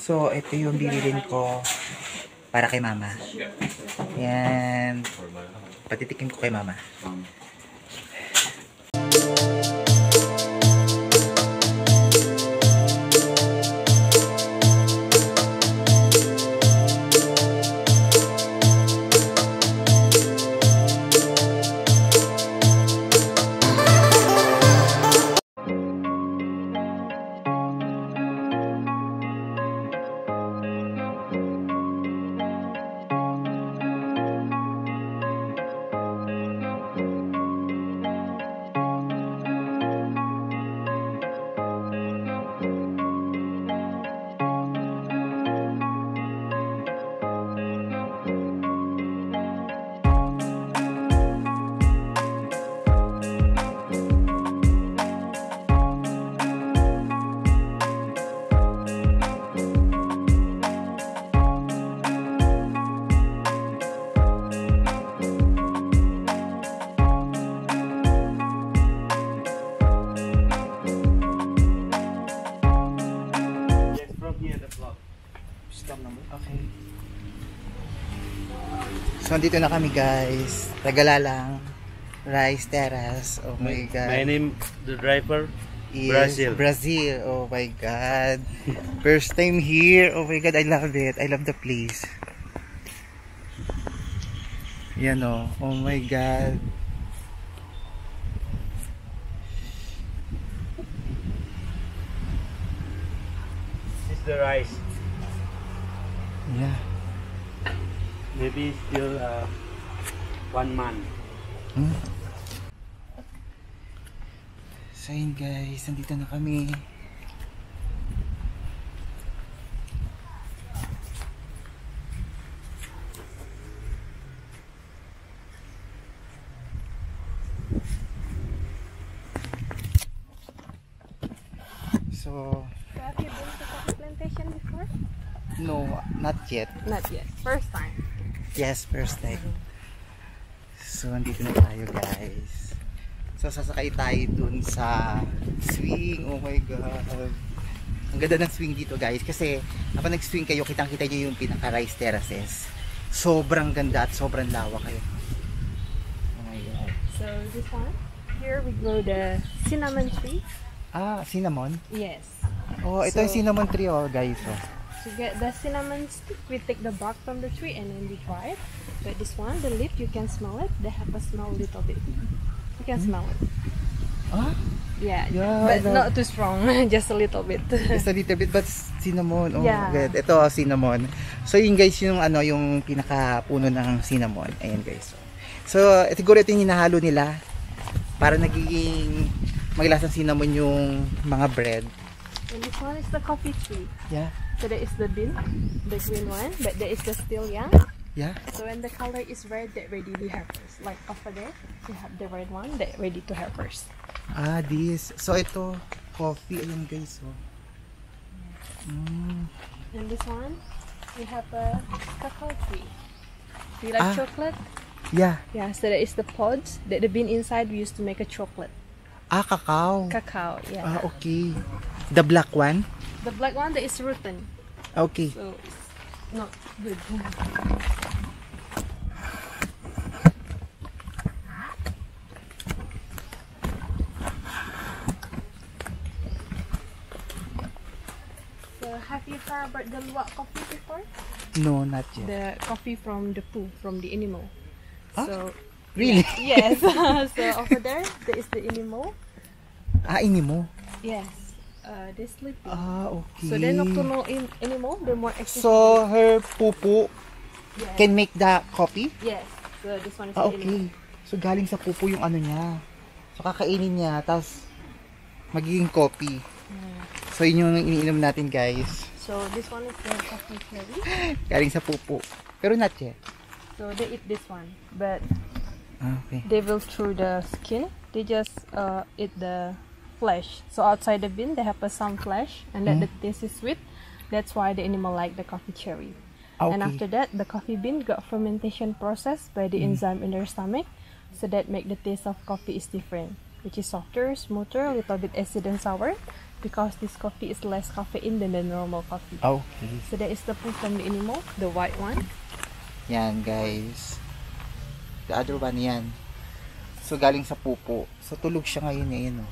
So, ito yung bililin ko para kay mama. Yan. Patitikin ko kay mama. Okay. So, dito na kami guys. Tagalalang Rice Terrace. Oh my God. My name, the driver, is Brazil. Oh my God. First time here. Oh my God, I love it. I love the place. Yan oh. Oh my God. This is the rice. Yeah. Maybe still 1 month. So yun guys, nandito na kami. So have you been to coffee plantation before? no, not yet. Not yet. First time. Yes, first time. So, andito na tayo guys. So, sasakay tayo dun sa swing. Oh my God. Ang ganda ng swing dito guys. Kasi, kapag nag-swing kayo, kitang-kita nyo yung pinaka-rice terraces. Sobrang ganda at sobrang lawak kayo. Oh my God. So, this one, here we grow the cinnamon tree. Ah, cinnamon? Yes. Oh, ito yung cinnamon tree oh guys. Oh. To get the cinnamon stick, we take the bark from the tree and then we dry it. But this one, the leaf, you can smell it. They have a smell a little bit. You can smell it. Ah? Yeah, Yeah, but I love- not too strong, just a little bit. Just a little bit, but cinnamon. Oh, Yeah. good. Ito, cinnamon. So, yun guys, yung ano, yung pinaka-puno ng cinnamon. Ayan guys. So, siguro ito yung hinahalo nila para nagiging maglasang cinnamon yung mga bread. And this one is the coffee tree. Yeah. So that is the bean, the green one, but that is the still young. Yeah. So when the color is red, that ready to harvest. Like over there, you have the red one that ready to harvest. Ah, this. So, ito, coffee. Ayan guys. Oh. Mm. And this one, we have a cacao tree. Do you like Ah. chocolate? Yeah. Yeah, so that is the pods that the bean inside we used to make a chocolate. Ah, cacao. Cacao, yeah. Ah, okay. The black one? The black one that is rotten, Okay. so it's not good. So have you heard about the luwak coffee before? No, not yet. The coffee from the poo, from the animal. Ah? So Really? yes, so over there is the animal. Ah, ini mo? Yes, they're sleeping. Ah, okay. So they're nocturnal animal. They're more active. So, her pupu yes. can make the coffee? Yes. So this one is Ah, the okay. animal. So, galing sa pupu yung ano niya. So, kakainin niya, tapos magiging coffee. So, yun yung iniinom natin, guys. So this one is the coffee cherry. Galing sa pupu. Pero not yet. So they eat this one, but Ah, okay. they will through the skin. They just eat the flesh. So outside the bean, they have some flesh, and that the taste is sweet. That's why the animal like the coffee cherry. Ah, And okay. after that, the coffee bean got fermentation process by the enzyme in their stomach, so that make the taste of coffee is different, which is softer, smoother, a little bit acid and sour, because this coffee is less caffeine than the normal coffee. Ah, okay. So that is the proof from the animal, the white one. Yan, guys. The other one, yan. So, galing sa pupu. So, tulog siya ngayon, eh, yun, oh.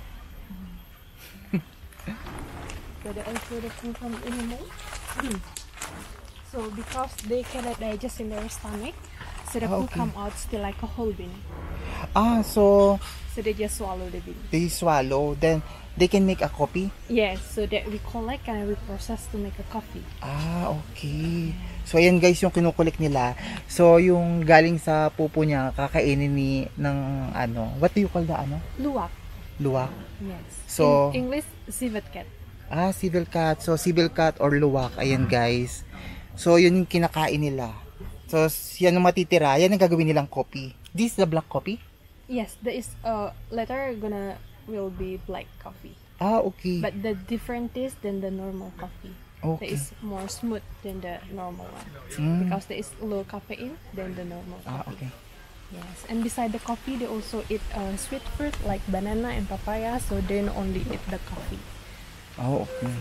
So the also the food from the animal. So because they cannot digest in their stomach, so the Ah, food okay. come out still like a whole bean. Ah, so, So they just swallow the bean. they swallow. Then, they can make a coffee? Yes, so that we collect and we process to make a coffee. Ah, okay. So, ayan guys, yung kinukulik nila. So, yung galing sa pupo niya, kakainin ng ano, what do you call the ano? Luwak. Luwak? Yes. So- in English, civet cat. Ah, civil cat. So, civil cat or luwak. Ayan guys. So, yun yung kinakain nila. So, yan yung matitira. Yan ang gagawin nilang coffee. This is the black coffee? Yes, there is later will be black coffee, Ah, okay. but the different taste than the normal coffee. That Okay. is more smooth than the normal one Mm. because there is low caffeine than the normal Ah, coffee. okay. Yes, and beside the coffee, they also eat sweet fruit like banana and papaya. So they not only eat the coffee. Oh, okay.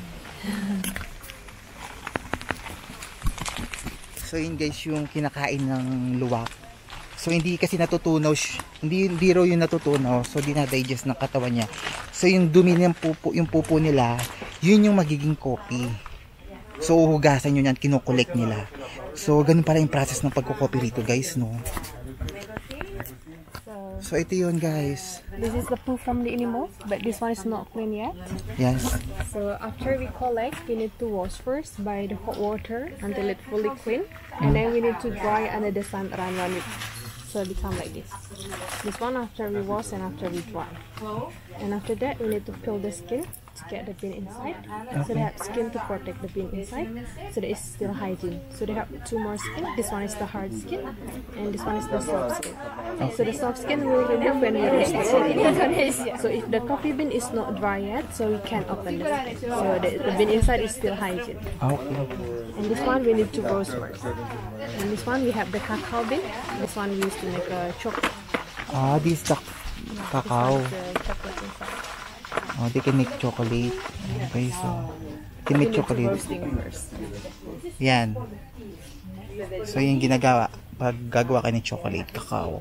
So, yun guys, yung kinakain ng luwak. So, hindi kasi natutunaw, hindi raw yung natutunaw. So, dinadigest ng katawan niya. So, yung dumi ng pupo, yung pupo nila, yun yung magiging coffee. So, uhugasan yun yan, kinukolek nila. So, ganun pala yung process ng pagkukopi rito, guys, no? So, ito yun, guys. This is the poo from the animals, but this one is not clean yet. Yes. So after we collect, we need to wash first by the hot water until it's fully clean, and then we need to dry under the sun around 1 week. So it become like this. This one after we wash and after we dry. And after that, we need to peel the skin to get the bean inside. So they have skin to protect the bean inside. So that is still hygiene. So they have two more skin. This one is the hard skin, and this one is the soft skin. So the soft skin will remove when we roast the coffee. So if the coffee bean is not dry yet, so we can't open the skin. So the bean inside is still hygiene. Okay. And this one we need to roast first. And this one we have the cacao bean. This one we use to make a chocolate. Ah, this is the This cacao. one is the chocolate inside. Oh, they can make chocolate. Okay, so, they can We make need to chocolate. roasting first. Yan. So, yung ginagawa, pag gagawa ka ng chocolate, cacao.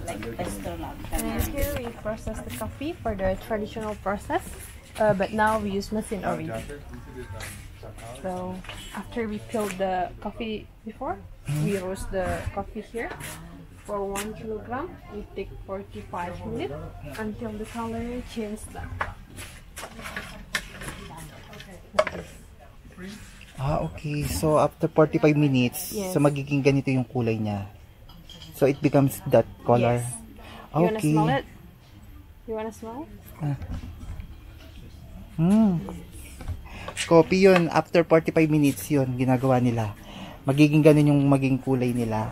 And here we process the coffee for the traditional process, but now we use machine already. So after we peeled the coffee before, we roast the coffee here. For 1 kilogram, it take 45 minutes until the color changes that. Okay. So, after 45 minutes, Yes. so magiging ganito yung kulay niya. So, it becomes that color. Yes. You wanna Okay. smell it? You wanna smell? Coffee yun. After 45 minutes yun, ginagawa nila. Magiging ganun yung maging kulay nila.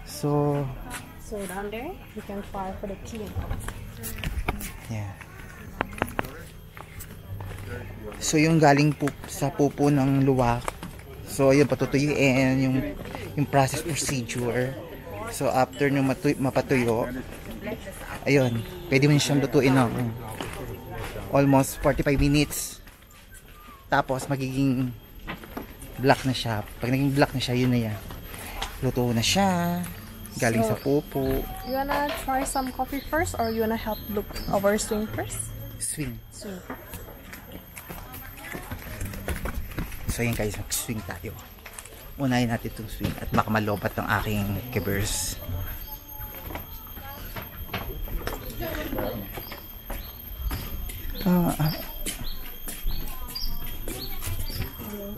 So, down there, you can try for the tea. yeah. So, yung galing sa pupo ng luwak. So, yun, patutuyuin yung process procedure. So, after nung mapatuyo, ayun, pwede mo siyang lutuin ng almost 45 minutes. Tapos, magiging black na siya. Pag naging black na siya, yun na yan. Luto na siya. Galing sa pupo. You wanna try some coffee first, or you wanna help look our swing first? Swing. Swing. So, yun guys, mag-swing tayo. Unahin natin itong swing at baka malobat ang aking kebers.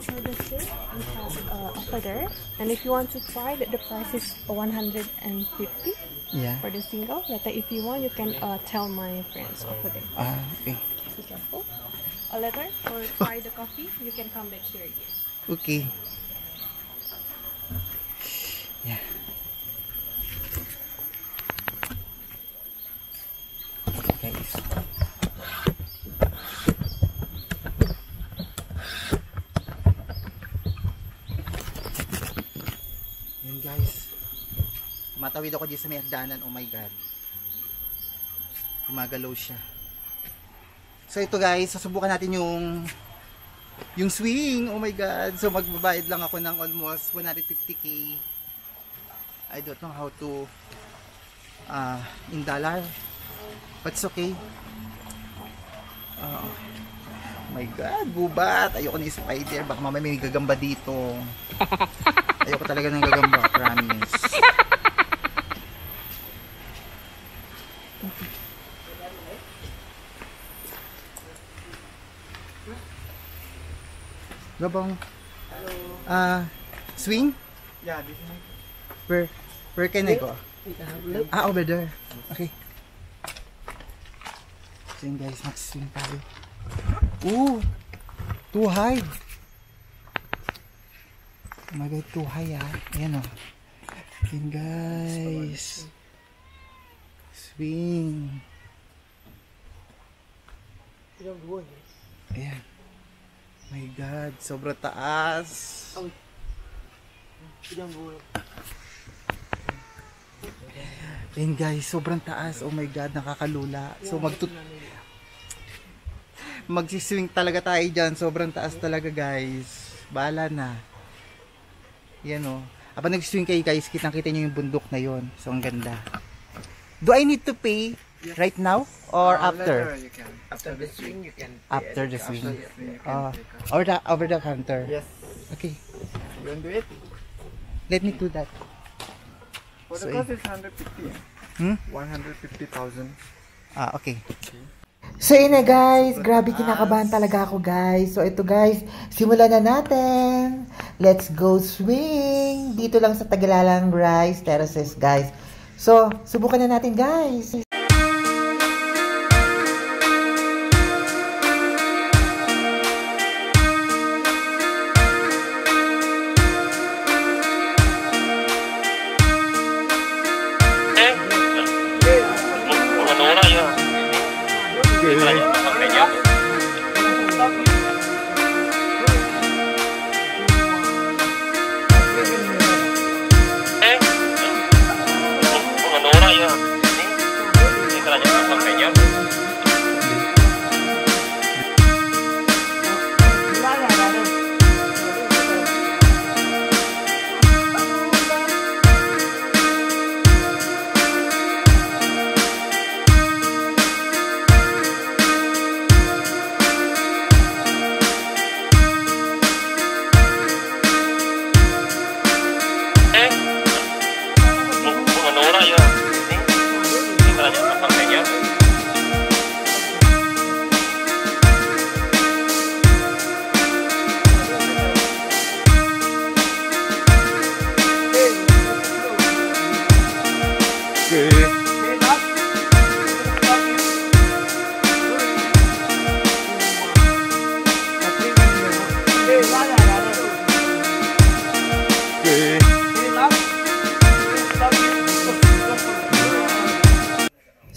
So the swing we have over there, and if you want to try, the price is 150 Yeah. for the single. Later, if you want, you can tell my friends over there. Okay. Be careful. Later, for try the coffee, you can come back here again. Okay. Yeah. Guys. Yun guys. Matawid ako dito sa may hagdanan. Oh my God. Gumagalaw siya. So ito guys, susubukan natin yung swing. Oh my God. So magbabayad lang ako ng almost 150k. I don't know how to in dollar. But it's okay. Oh my God, bubat. Ayoko na yung spider. Baka mamaya may gagamba dito. Ayoko talaga ng gagamba. Promise. Gabong. Swing? Yeah, this is Where can I go? Over there. Okay. So yun guys, mag-swing tayo. Ooh! Too high! Oh my God, too high Ayan o. Yun guys. Swing. Ayan. My God, sobrang taas. Ayan guys, sobrang taas. Oh my God, nakakalula. So magsiswing talaga tayo dyan. Sobrang taas talaga guys. Bahala na. Yan o. Habang nag-swing kayo guys, kitang-kita nyo yung bundok na yon. So ang ganda. Do I need to pay right now or after? you can. After the swing, you can. After the swing. After the swing, you can Over the counter. Yes. Okay. You want to do it? Let me do that. For the So, cost is 150. Hmm? 150,000. Okay. So yun na guys, grabe kinakabahan talaga ako guys. So ito guys, simulan na natin. Let's go swing. Dito lang sa Tagilalang Rice Terraces guys. So, subukan na natin guys.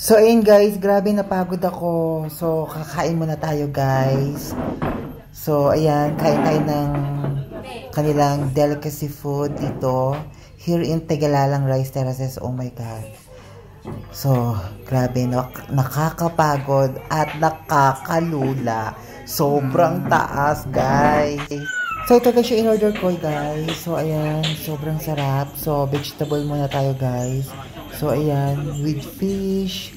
So ayun guys, grabe napagod ako. So kakain muna tayo guys. So ayan, kain tayo ng kanilang delicacy food dito. Here in Tegalalang Rice Terraces. Oh my God. So, grabe, nakakapagod at nakakalula. Sobrang taas guys. So ito guys yung in-order ko guys. So ayan, sobrang sarap. So vegetable muna tayo guys. So ayan, with fish,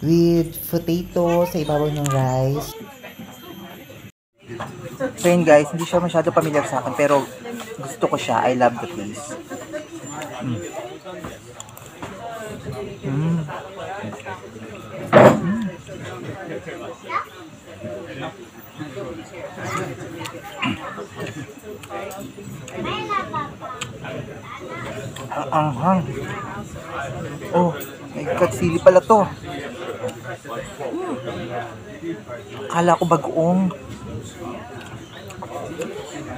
with potato sa ibabaw ng rice. So yun guys, hindi siya masyado familiar sa akin pero gusto ko siya. I love the taste. Anghang. Oh, my God, sili pala to. Akala ko bagoong.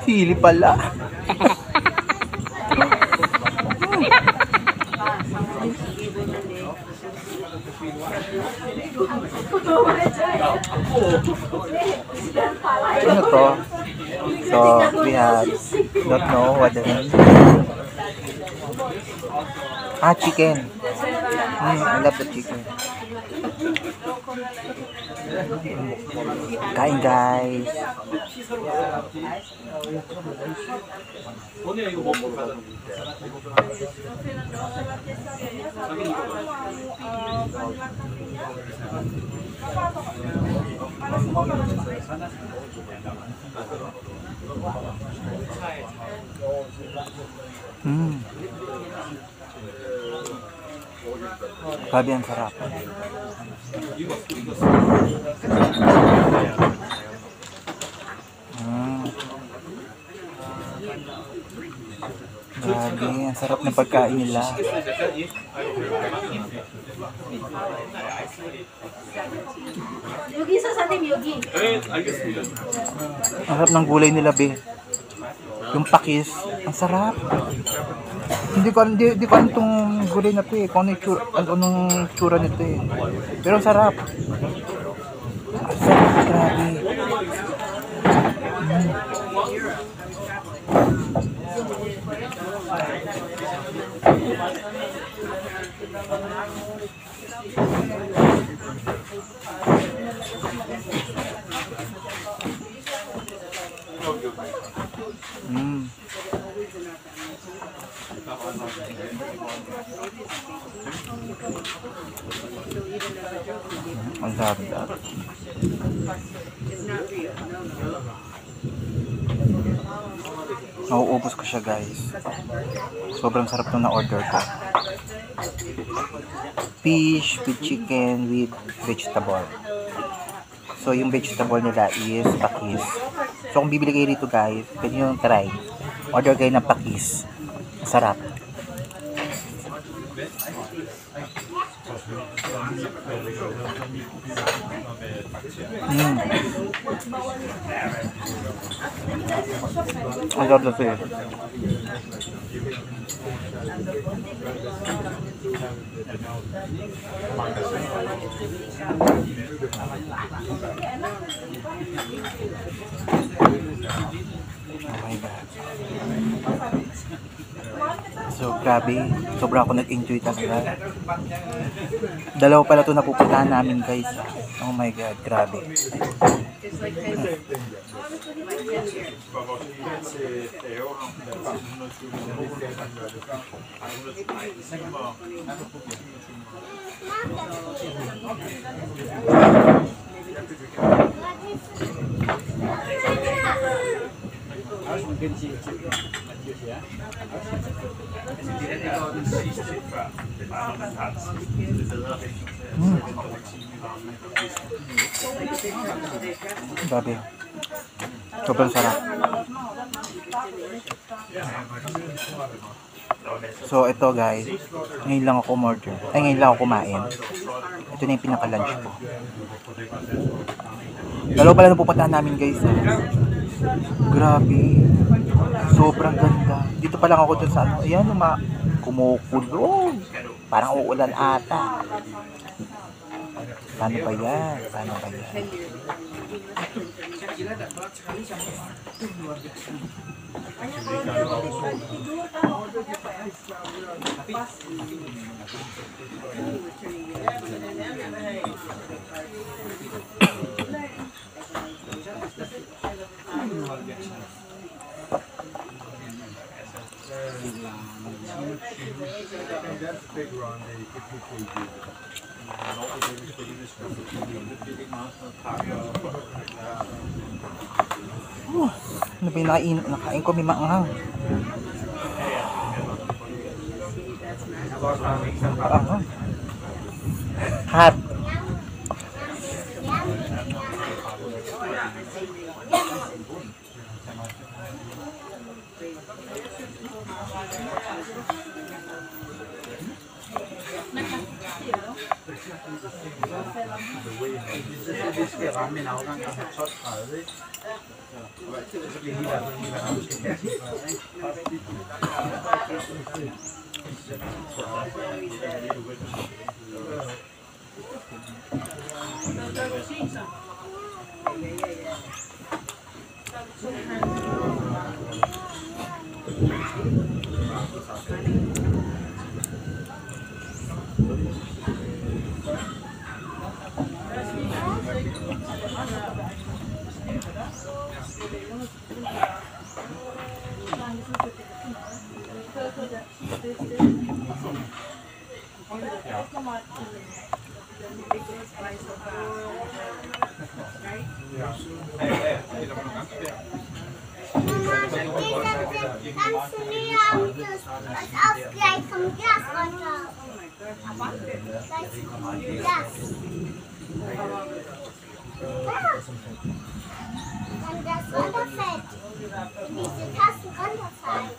Sili pala. Ano to? So, we have, don't know what the name. Ah, chicken. I love the chicken. Kain guys. Grabe ang sarap. Grabe, ang sarap ng pagkain nila. Ang sarap ng gulay nila, be. Yung pakis, ang sarap. Hindi ko alam itong gulay na ito eh. Kung anong tsura nito eh. Pero ang sarap. Ang sarap, grabe. Ang sarap. Nauubos ko siya guys. Sobrang sarap nung na-order ko. Fish with chicken with vegetable. So yung vegetable nila is pakis. So kung bibili kayo dito guys, pwede nyo try. Order kayo ng pakis. Sarap. Ang sarap na siya. Oh my God. So, grabe. Sobra ako nag-enjoy talaga. Dalawa pala ito napupuntahan namin guys. Oh my God, grabe. Grabe. Sobrang sarap. So ito guys, ngayon lang ako order. Ay ngayon lang ako kumain. Ito na yung pinaka-lunch ko. Dalawa pala napupuntahan namin guys. Grabe. Sobrang ganda. Dito pa lang ako dun sa ano. Ayan, kumukulong. Parang uulan ata. Paano ba yan? Paano ba yan? Ano ba yung nakain ko? May maanghang. Maanghang. Hot. Kannst du mir auch das Ausgleich vom Glas runter? Glas. Dann das runterfällt. In diese Tassen runterfallen.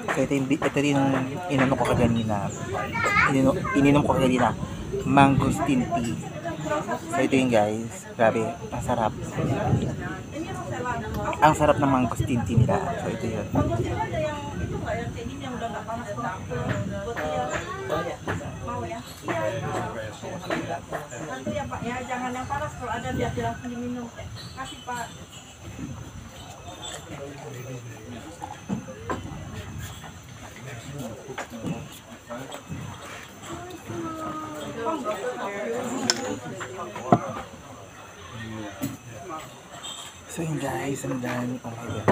So ito rin yung inano ko kanina. Ininom ko kanina. Mangosteen tea. So ito yun guys. Grabe, ang sarap. Ang sarap ng mangosteen tea nila. So ito yun. Nanti ya Pak ya, jangan yang panas kalau ada biar langsung diminum. Kasih Pak. So yun guys, I'm done. Oh my god.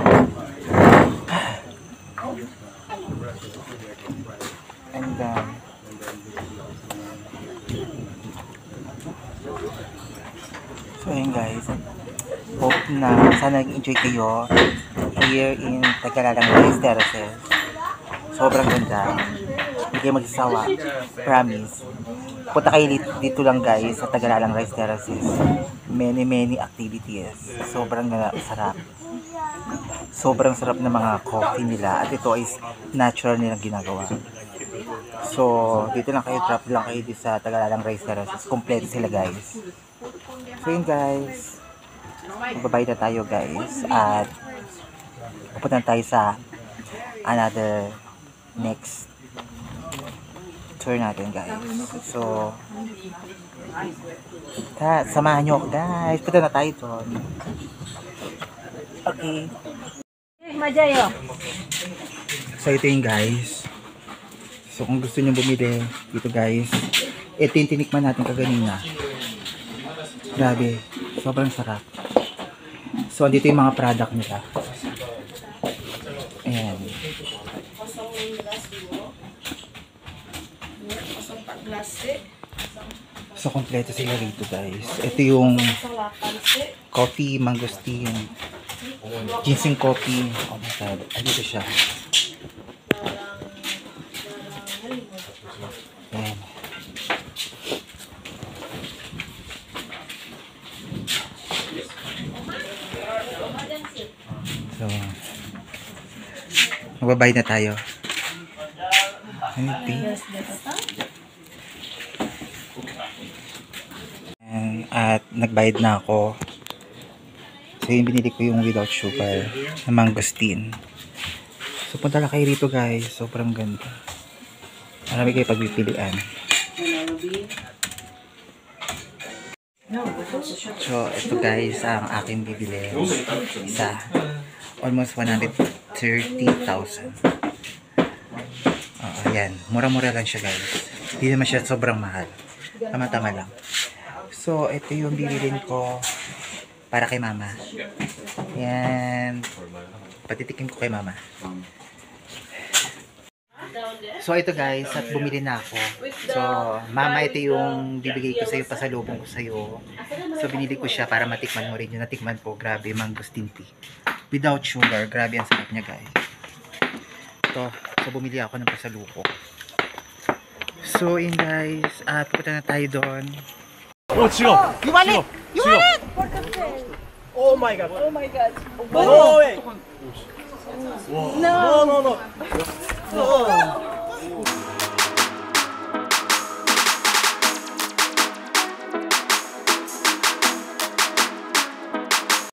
I'm done. So yun guys, hope na sana nag-enjoy kayo here in Tagalalang Rice Terraces. Sobrang ganda. Hindi kayo magsasawa. Promise. Punta kayo dito lang guys sa Tagalalang Rice Terraces. Many activities. Sobrang sarap. Sobrang sarap ng mga coffee nila. At ito is natural nilang ginagawa. So, dito lang kayo, drop lang kayo dito sa Tagalalang Rice Terraces. Kompleto sila guys. So yun guys, magbabay na tayo guys. At pupunta tayo sa another next tour natin guys. So samahan nyo ako guys. Punta na tayo doon. Okay. So ito yung guys. So kung gusto nyo bumili dito guys, ito yung tinikman natin kaganina. Grabe, sobrang sarap. So dito yung mga product nila. Ayan. So kompleto sila rito guys. Ito yung coffee, mangosteen, ginseng coffee. Oh my god, andito siya. Ayan. Magbabayad na tayo. Anything. At nagbayad na ako. So yung binili ko yung without sugar na mangosteen. So punta na kayo rito guys. Sobrang ganda. Marami kayo pagpipilian. So ito guys ang aking bibili. Isa. Almost 130,000. Ayan. Mura-mura lang siya guys. Hindi naman siya sobrang mahal. Tama-tama lang. So ito yung bibilin ko para kay mama. Yan. Patitikim ko kay mama. So ito guys, at bumili na ako. So mama, ito yung bibigay ko sa'yo, pasalubong ko sa'yo. So binili ko siya para matikman mo rin yung natikman ko. Grabe, mangosteen tea. Without sugar. Grabe ang sarap niya guys. Ito, so bumili ako ng pasalubong. So yun guys, at pupunta na tayo doon. Oh, 지금. You want it? You want it? Oh my god. Oh my god. No way. No. No.